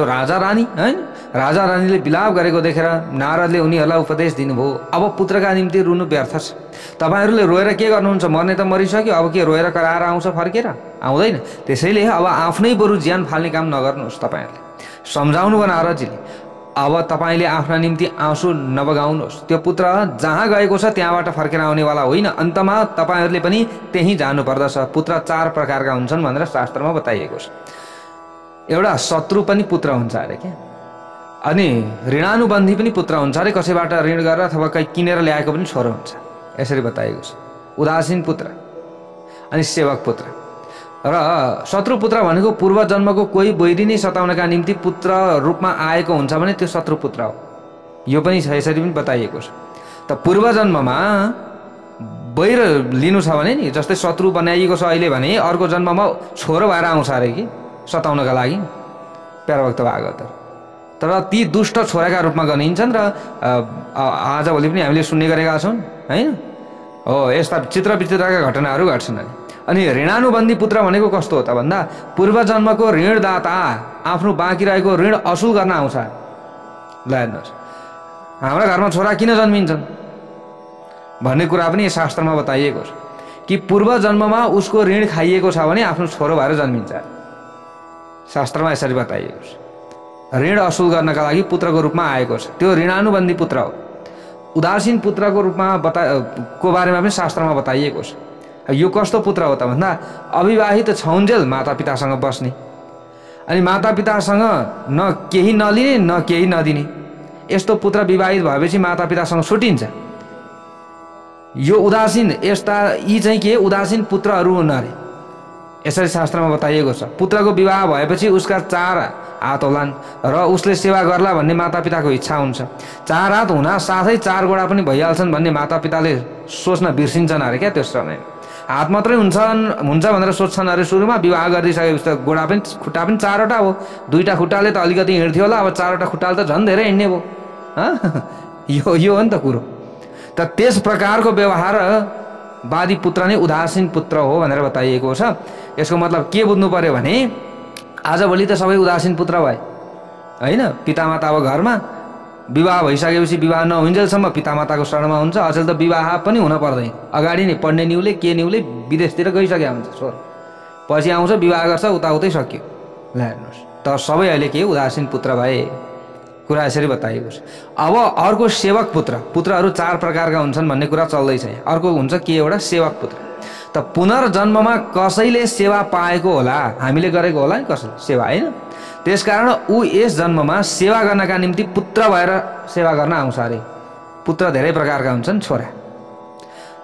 राजा रानी हैन, राजा रानीले विलाप गरेको देखेर नारदले उनीहरूलाई उपदेश दिनुभयो, अब पुत्रका निम्ति रुनु व्यर्थ छ। तपाईहरूले रोएर के गर्नुहुन्छ, मर्ने त मरिसक्यो, अब के रोएर कराएर आउँछ, फर्केर आउँदैन। त्यसैले अब आफ्नै बरु ज्यान फाल्ने काम नगर्नुहोस्। तपाईँहरूले सम्झाउनु भयो नारदजीले, अब तपाईँले आफ्ना निम्ति आँसु नबगाउनुहोस्। त्यो पुत्र जहाँ गएको छ त्यहाँबाट फर्केर आउनेवाला होइन, अन्तमा तपाईँहरूले पनि त्यहीँ जानुपर्दछ। पुत्र 4 प्रकारका हुन्छन् भनेर शास्त्रमा बताइएको छ। एउटा शत्रु पनि पुत्र हुन्छ अरे क्या, अनि ऋणानुबन्धी पनि पुत्र हुन्छ अरे, कसैबाट ऋण गरेर अथवा कहीँ किनेर ल्याएको पनि छोरो हुन्छ, यसरी बताइएको छ। उदासीन पुत्र अनि सेवक पुत्र। र शत्रु पुत्र भनेको पूर्व जन्मको कोही वैरी नै सताउनका निम्ति पुत्र रूपमा आएको हुन्छ भने त्यो शत्रु पुत्र हो। यो पनि यसरी पनि बताइएको छ। त पूर्व जन्ममा वैर लिनु छ भने नि, जस्तै शत्रु बनाइएको छ अहिले भने अर्को जन्ममा छोरो भएर आउँछ अरे कि सताउनका लागि प्यारभक्त भागवत। तर ती दुष्ट छोराका रूपमा गनिन्छन् र आजभोलि पनि हामीले सुन्ने गरेका छौँ हैन। हो, यस्ता चित्र विचित्रका घटनाहरू घट्छन्। अनि ऋणानुबन्धी पुत्र भनेको कस्तो हो त भन्दा पूर्व जन्मको ऋणदाता आफ्नो बाँकी रहेको ऋण असुल गर्न आउँछ। ल हेर्नुहोस्, हाम्रा घरमा छोरा किन जन्मिन्छन् भन्ने कुरा पनि शास्त्रमा बताइएको छ कि पूर्व जन्ममा उसको ऋण खाइएको छ भने आफ्नो छोरो भएर जन्मिन्छ। शास्त्रमा यसरी बताइएको छ। ऋण असुल गर्नका लागि पुत्रको रूपमा आएको छ, त्यो ऋणानुबन्धी पुत्र हो। उदासीन पुत्रको रूपमा को बारेमा पनि शास्त्रमा बताइएको छ। यो कस्तो पुत्र हो त भन्दा अविवाहित छौन्जेल मातापितासँग बस्ने, अनि मातापितासँग न केही नलिने न केही नदिने, यस्तो पुत्र विवाहित भएपछि मातापितासँग छुटिन्छ। यो उदासीन, यस्ता यी चाहिँ के उदासीन पुत्रहरू हुन् अरे, यसरी शास्त्रमा बताइएको छ। पुत्रको विवाह भएपछि उसका 4 हात होलान् र उसले सेवा गर्ला भन्ने मातापिताको इच्छा हुन्छ। 4 हात हुना साथै 4 गोडा पनि भइहाल्छन् भन्ने मातापिताले सोच्न बिर्सिन्छन् अरे क्या। त्यस समयमा हात मात्रै हुन्छ भनेर सोच्छन् अरे। सुरुमा विवाह गरिदिइसकेपछि त गोडा पनि खुट्टा पनि 4वटा हो, 2टा खुट्टाले त अलिकति हिँड्थ्यो होला, अब 4वटा खुट्टाले त झन् धेरै हिँड्ने भयो। यो हो नि त कुरो। त त्यस प्रकारको व्यवहार वादी पुत्र नै उदासीन पुत्र हो भनेर बताइएको छ। यसको मतलब के बुझ्नु पर्यो भने आजभोलि त सबै उदासीन पुत्र भए होइन। पितामाता अब घरमा विवाह भइसकेपछि विवाह नहुन्जेलसम्म पितामाताको शरणमा हुन्छ। अचेल त विवाह पनि हुन पर्दैन, अगाडि नै पढ्ने न्युले के न्युले विदेशतिर गइसकेका हुन्छ छोरो, पछि आउँछ विवाह गर्छ, उताउतै सक्यो। ल हेर्नुहोस्, त सबै अहिले के उदासीन पुत्र भए, कुरा यसरी बताइएको छ। अब अर्को सेवक पुत्र, पुत्रहरू 4 प्रकारका हुन्छन् भन्ने कुरा चल्दैछ। अर्को हुन्छ के एउटा सेवक पुत्र। त पुनर्जन्ममा कसैले सेवा पाएको होला, हामीले गरेको होला नि कसैले सेवा होइन, त्यसकारण ऊ यस जन्ममा सेवा गर्नका निम्ति पुत्र भएर सेवा गर्न आउँछ अरे। पुत्र धेरै प्रकारका हुन्छन्, छोरा।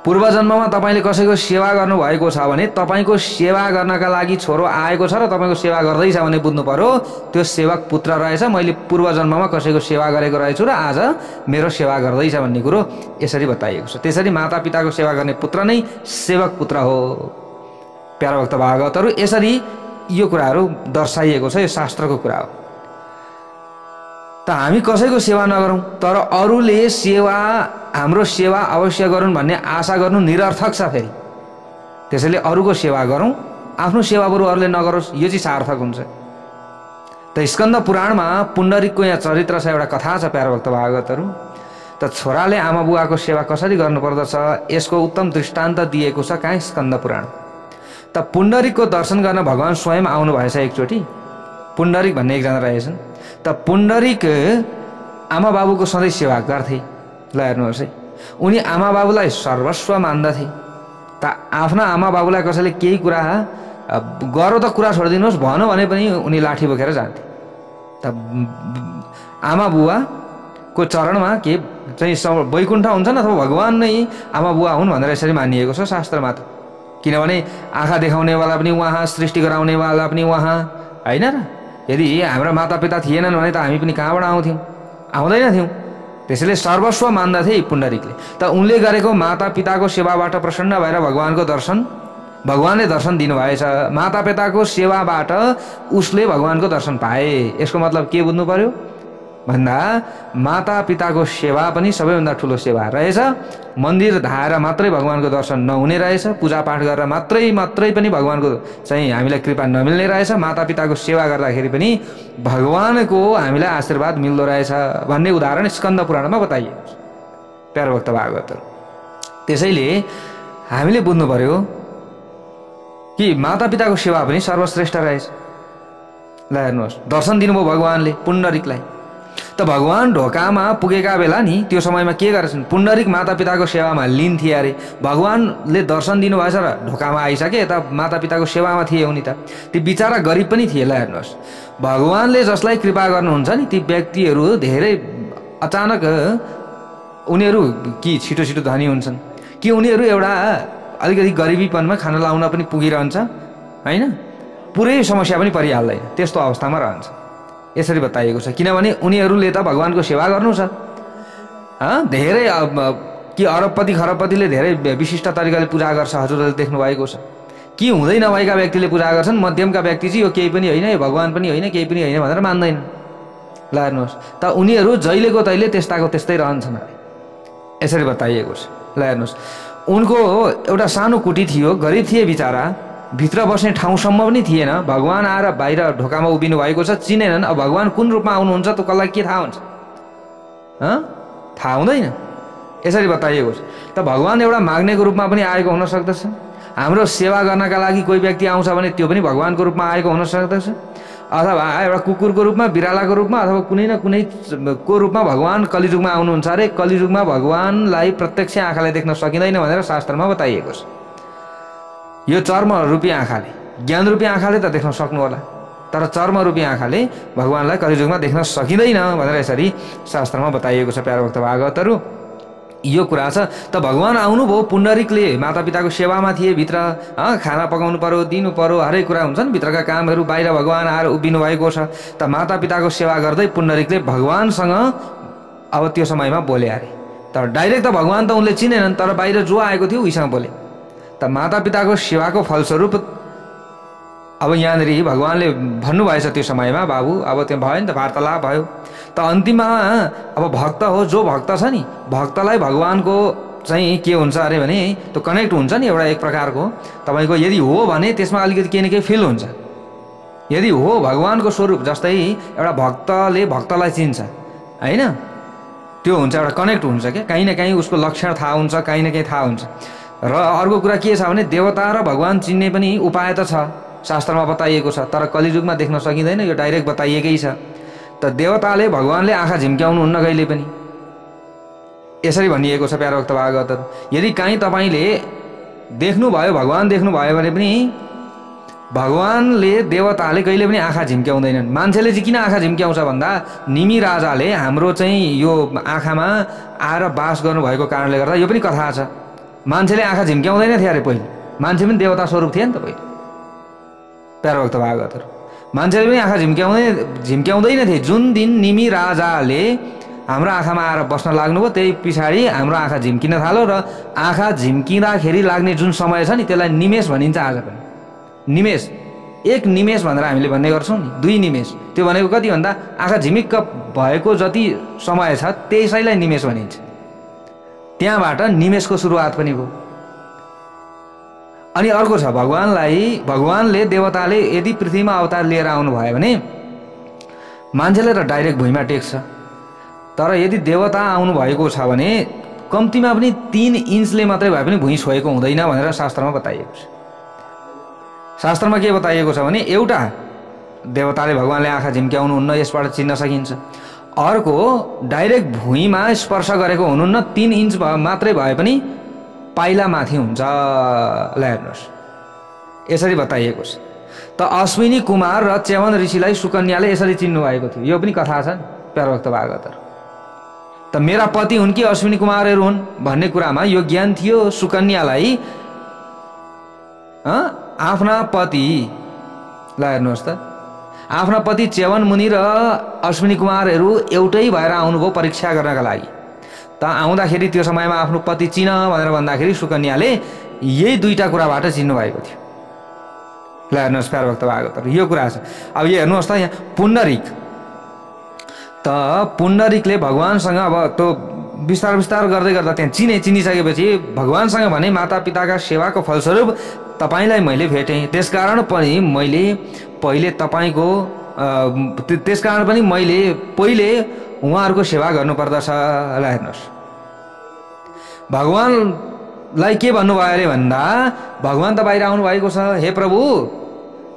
पूर्व जन्ममा तपाईँले कसैको सेवा गर्नुभएको छ भने तपाईँको सेवा गर्नका लागि छोरो आएको छ र तपाईँको सेवा गर्दैछ भने बुझ्नु पर्यो त्यो सेवक पुत्र रहेछ। मैले पूर्व जन्ममा कसैको सेवा गरेको रहेछु र आज मेरो सेवा गर्दैछ भन्ने कुरो यसरी बताइएको छ। त्यसरी मातापिताको सेवा गर्ने पुत्र नै सेवक पुत्र हो। प्यारभक्त भागवतहरू यसरी यो कुराहरू दर्शाइएको छ, यो शास्त्रको कुरा हो। त हामी कसैको सेवा नगरौँ, तर अरूले सेवा हाम्रो सेवा अवश्य गरून् भन्ने आशा गर्नु निरर्थक छ। फेरि त्यसैले अरूको सेवा गरौँ, आफ्नो सेवा बरु अरूले नगरोस्, यो चाहिँ सार्थक हुन्छ। त स्कन्द पुराणमा पुण्डरीकको यहाँ चरित्र छ, एउटा कथा छ प्यारभक्त भागवतहरू। त छोराले आमा बुवाको सेवा कसरी गर्नुपर्दछ यसको उत्तम दृष्टान्त दिएको छ कहाँ स्कन्द पुराण। त पुण्डरीकको दर्शन गर्न भगवान् स्वयं आउनु भएछ एकचोटि। पुण्डरीक भन्ने एकजना रहेछन्। त पुण्डरीक आमा बाबुको सधैँ सेवा गर्थे। ल हेर्नुहोस् है, उनी आमा बाबुलाई सर्वस्व मान्दथे। त आफ्ना आमा बाबुलाई कसैले केही कुरा गरो त कुरा छोडिदिनुहोस् भनौँ भने पनि उनी लाठी बोकेर जान्थे। त आमा बुवाको चरणमा के चाहिँ वैकुण्ठ हुन्छन् अथवा भगवान् नै आमा बुवा हुन् भनेर यसरी मानिएको छ शास्त्रमा। त किनभने आँखा देखाउनेवाला पनि उहाँ, सृष्टि गराउनेवाला पनि उहाँ, होइन र? यदि हाम्रा मातापिता थिएनन् भने त हामी पनि कहाँबाट आउँथ्यौँ? आउँदैन थियौँ। त्यसैले सर्वस्व मान्दथे पुण्डरिकले। त उनले गरेको मातापिताको सेवाबाट प्रसन्न भएर भगवानले दर्शन दिनुभएछ। मातापिताको सेवाबाट उसले भगवानको दर्शन पाए। यसको मतलब के बुझ्नु पर्यो भन्दा मातापिताको सेवा पनि सबैभन्दा ठुलो सेवा रहेछ। मन्दिर धाएर मात्रै भगवानको दर्शन नहुने रहेछ। पूजापाठ गरेर मात्रै पनि भगवानको चाहिँ हामीलाई कृपा नमिल्ने रहेछ। मातापिताको सेवा गर्दाखेरि पनि भगवानको हामीलाई आशीर्वाद मिल्दो रहेछ भन्ने उदाहरण स्कन्द पुराणमा बताइएको छ प्यारो भक्त भागवतहरु। त्यसैले हामीले बुझ्नु पर्यो कि मातापिताको सेवा पनि सर्वश्रेष्ठ रहेछ। ल हेर्नुहोस्, दर्शन दिनुभयो भगवानले पुण्डरिकलाई। त भगवान ढोकामा पुगेका बेला नि त्यो समयमा के गरेछन्? पुण्डरिक मातापिताको सेवामा लीन थिए अरे। भगवानले दर्शन दिनुभएछ र ढोकामा आइसके, यता मातापिताको सेवामा थिए उनी त। ती बिचारा गरिब पनि थिए। ल हेर्नुहोस्, भगवानले जसलाई कृपा गर्नुहुन्छ नि ती व्यक्तिहरू धेरै अचानक उनीहरू कि छिटो छिटो धनी हुन्छन् कि उनीहरू एउटा अलिकति गरिबीपनमा खाना लाउन पनि पुगिरहन्छ होइन, पुरै समस्या पनि परिहाल्दैन, त्यस्तो अवस्थामा रहन्छ। यसरी बताइएको छ। किनभने उनीहरूले त भगवानको सेवा गर्नु छ। धेरै कि अरबपति खरबपतिले धेरै विशिष्ट तरिकाले पूजा गर्छ, हजुरहरूले देख्नु भएको छ। कि हुँदै नभएका व्यक्तिले पूजा गर्छन्, मध्यमका व्यक्ति चाहिँ यो केही पनि होइन, यो भगवान पनि होइन, केही पनि होइन भनेर मान्दैन। ल हेर्नुहोस्, त उनीहरू जहिलेको तहिले त्यस्ताको त्यस्तै रहन्छन् अरे। यसरी बताइएको छ। ल हेर्नुहोस्, उनको एउटा सानो कुटी थियो, गरिब थिए बिचारा, भित्र बस्ने ठाउँसम्म पनि थिएन। भगवान आएर बाहिर ढोकामा उभिनु भएको छ, चिनेनन्। अब भगवान कुन रूपमा आउनुहुन्छ त कसलाई के थाहा हुन्छ? थाहा हुँदैन। यसरी बताइएको छ। त भगवान एउटा माग्नेको रूपमा पनि आएको हुन सक्दछ। हाम्रो सेवा गर्नका लागि कोही व्यक्ति आउँछ भने त्यो पनि भगवानको रूपमा आएको हुन सक्दछ, अथवा एउटा कुकुरको रूपमा, बिरालाको रूपमा, अथवा कुनै न कुनै को रूपमा भगवान कलिजुगमा आउनुहुन्छ अरे। कलिजुगमा भगवानलाई प्रत्यक्ष आँखाले देख्न सकिँदैन भनेर शास्त्रमा बताइएको छ। यो चर्म रूपी आँखाले, ज्ञान रूपी आँखाले त देख्न सक्नु होला, तर चर्म रूपी आँखाले भगवानलाई कलिजुगमा देख्न सकिँदैन भनेर यसरी शास्त्रमा बताइएको छ प्यारो भक्त भागवतहरु। यो कुरा छ। त भगवान आउनुभयो, पुण्डरिकले मातापिताको सेवामा थिए, भित्र खाना पकाउनु पर्यो, दिनु पर्यो, हरेक कुरा हुन्छ नि भित्रका कामहरू। बाहिर भगवान आएर उभिनु भएको छ। त मातापिताको सेवा गर्दै पुण्डरिकले भगवानसँग अब त्यो समयमा बोले अरे। तर डाइरेक्ट त भगवान त उनले चिनेनन्, तर बाहिर जो आएको थियो उहीसँग बोले। त मातापिताको सेवाको फलस्वरूप अब यहाँनिर भगवानले भन्नुभएछ त्यो समयमा, बाबु अब त्यो भयो नि त, वार्तालाप भयो। त अन्तिममा अब भक्त हो, जो भक्त छ नि, भक्तलाई भगवानको चाहिँ के हुन्छ अरे भने त्यो कनेक्ट हुन्छ नि एउटा एक प्रकारको। तपाईँको यदि हो भने त्यसमा अलिकति केही न केही फिल हुन्छ। यदि हो भगवानको स्वरूप, जस्तै एउटा भक्तले भक्तलाई चिन्छ होइन, त्यो हुन्छ, एउटा कनेक्ट हुन्छ क्या। काहीँ न काहीँ उसको लक्षण थाहा हुन्छ, काहीँ न काहीँ थाहा हुन्छ। र अर्को कुरा के छ भने देवता र भगवान चिन्ने पनि उपाय त छ, शास्त्रमा बताइएको छ, तर कलिजुगमा देख्न सकिँदैन, यो डाइरेक्ट बताइएकै छ। त देवताले भगवानले आँखा झिम्क्याउनु हुन्न कहिले पनि, यसरी भनिएको छ प्यारो भक्त भागवतहरु। यदि काहीँ तपाईँले देख्नुभयो, भगवान देख्नुभयो भने पनि भगवानले, देवताले कहिले पनि आँखा झिम्क्याउँदैनन्। मान्छेले चाहिँ किन आँखा झिम्क्याउँछ भन्दा निमि राजाले हाम्रो चाहिँ यो आँखामा आएर बास गर्नुभएको कारणले गर्दा यो पनि कथा छ। मान्छेले आँखा झिम्क्याउँदैन थियो अरे पहिले, मान्छे पनि देवता स्वरूप थिए नि त पहिले प्यारो भक्त भागवतहरु। मान्छेले पनि आँखा झिम्क्याउँदैन थिए। जुन दिन निमि राजाले हाम्रो आँखामा आएर बस्न लाग्नुभयो त्यही पछाडि हाम्रो आँखा झिम्किन थाल्यो र आँखा झिम्किँदाखेरि लाग्ने जुन समय छ नि त्यसलाई निमेष भनिन्छ आज पनि। निमेष, एक निमेष भनेर हामीले भन्ने गर्छौँ नि, 2 निमेष। त्यो भनेको कति भन्दा आँखा झिमिक्क भएको जति समय छ त्यसैलाई निमेष भनिन्छ। त्यहाँबाट निमेषको सुरुवात पनि भयो। अनि अर्को छ, भगवानले देवताले यदि पृथ्वीमा अवतार लिएर आउनु भयो भने मान्छेले त डाइरेक्ट भुइँमा टेक्छ, तर यदि देवता आउनु भएको छ भने कम्तीमा पनि 3 इन्चले मात्रै भए पनि भुइँ छोएको हुँदैन भनेर शास्त्रमा बताइएको छ। शास्त्रमा के बताइएको छ भने एउटा देवताले भगवानले आँखा झिम्क्याउनु हुन्न, यसबाट चिन्न सकिन्छ। अर्को डाइरेक्ट भुइँमा स्पर्श गरेको हुनुहुन्न, 3 इन्च मात्रै भए पनि पाइला माथि हुन्छ। ल हेर्नुहोस्, यसरी बताइएको छ। त अश्विनी कुमार र च्यवन ऋषिलाई सुकन्याले यसरी चिन्नु भएको थियो। यो पनि कथा छ प्यारो भक्त भागवतहरु। त मेरा पति हुन् कि अश्विनी कुमारहरू हुन् भन्ने कुरामा यो ज्ञान थियो। सुकन्यालाई आफ्ना पति, ल हेर्नुहोस् त, आफ्ना पति च्यवन मुनि र अश्विनी कुमारहरू एउटै भएर आउनुभयो परीक्षा गर्नका लागि। त आउँदाखेरि त्यो समयमा आफ्नो पति चिन भनेर भन्दाखेरि सुकन्याले यही दुईटा कुराबाट चिन्नु भएको थियो। ल हेर्नुहोस् प्यारो भक्त भागवत यो कुरा छ। अब यो हेर्नुहोस् त यहाँ पुण्डरीक त पुण्डरीकले भगवानसँग अब त्यो विस्तार विस्तार गर्दै गर्दा त्यहाँ चिनिसकेपछि भगवानसँग भने मातापिताका सेवाको फलस्वरूप तपाईलाई मैले भेटेँ, त्यसकारण पनि मैले पहिले उहाँहरूको सेवा गर्नुपर्दछ। ल हेर्नुहोस् भगवानलाई के भन्नुभयो अरे भन्दा भगवान त बाहिर आउनु भएको छ, हे प्रभु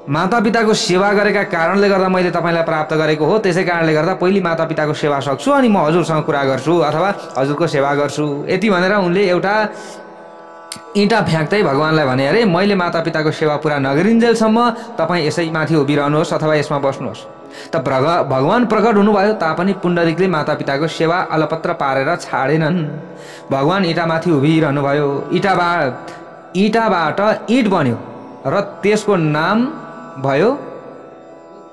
मातापिताको सेवा गरेका कारणले गर्दा मैले तपाईलाई प्राप्त गरेको हो, त्यसै कारणले गर्दा पहिले मातापिताको सेवा सक्छु अनि म हजुरसँग कुरा गर्छु अथवा हजुरको सेवा गर्छु। यति भनेर उनले एउटा इँटा फ्याँक्दै भगवानलाई भने अरे मैले मातापिताको सेवा पुरा नगरिन्जेलसम्म तपाईँ यसै माथि उभिरहनुहोस् अथवा यसमा बस्नुहोस्। त भगवान प्रकट हुनुभयो तापनि पुण्डरीकले मातापिताको सेवा अलपत्र पारेर छाडेनन्। भगवान इँटामाथि उभिरहनु भयो, इँटाबाट इँट बन्यो र त्यसको नाम भयो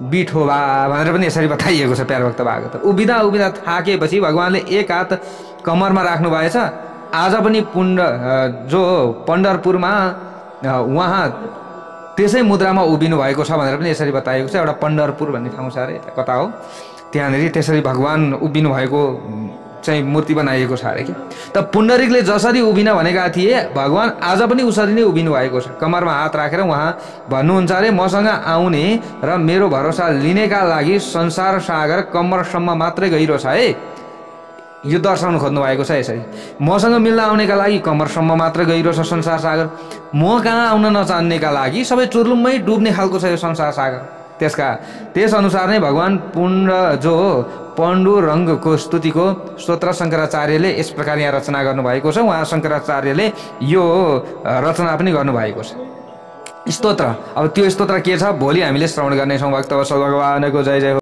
विठोबा भनेर पनि यसरी बताइएको छ प्यारो भक्त भागवत। उभिँदा थाकेपछि भगवानले एक हात कमरमा राख्नु भएछ। आज पनि जो पण्ढरपुरमा उहाँ त्यसै मुद्रामा उभिनु भएको छ भनेर पनि यसरी बताइएको छ। एउटा पण्ढरपुर भन्ने ठाउँ छ अरे कता हो, त्यहाँनिर त्यसरी भगवान उभिनु भएको चाहिँ मूर्ति बनाइएको छ अरे कि। त पुण्डरीकले जसरी उभिन भनेका थिए भगवान आज पनि उसरी नै उभिनु भएको छ। कमरमा हात राखेर उहाँ भन्नुहुन्छ अरे मसँग आउने र मेरो भरोसा लिनेका लागि संसार सागर कम्मरसम्म मात्रै गहिरो छ है, यो दर्शाउनु खोज्नु भएको छ। यसरी मसँग मिल्न आउनेका लागि कम्मरसम्म मात्र गहिरो छ संसार सागर, म कहाँ आउन नचाहनेका लागि सबै चुर्लुम्मै डुब्ने खालको छ यो संसार सागर। त्यस अनुसार नै भगवान पाण्डुरङ्गको स्तुतिको स्तोत्र शङ्कराचार्यले यस प्रकार यहाँ रचना गर्नुभएको छ। उहाँ शङ्कराचार्यले यो रचना पनि गर्नुभएको छ स्तोत्र। अब त्यो स्तोत्र के छ भोलि हामीले श्रवण गर्नेछौँ। भक्त भगवानको जय जय।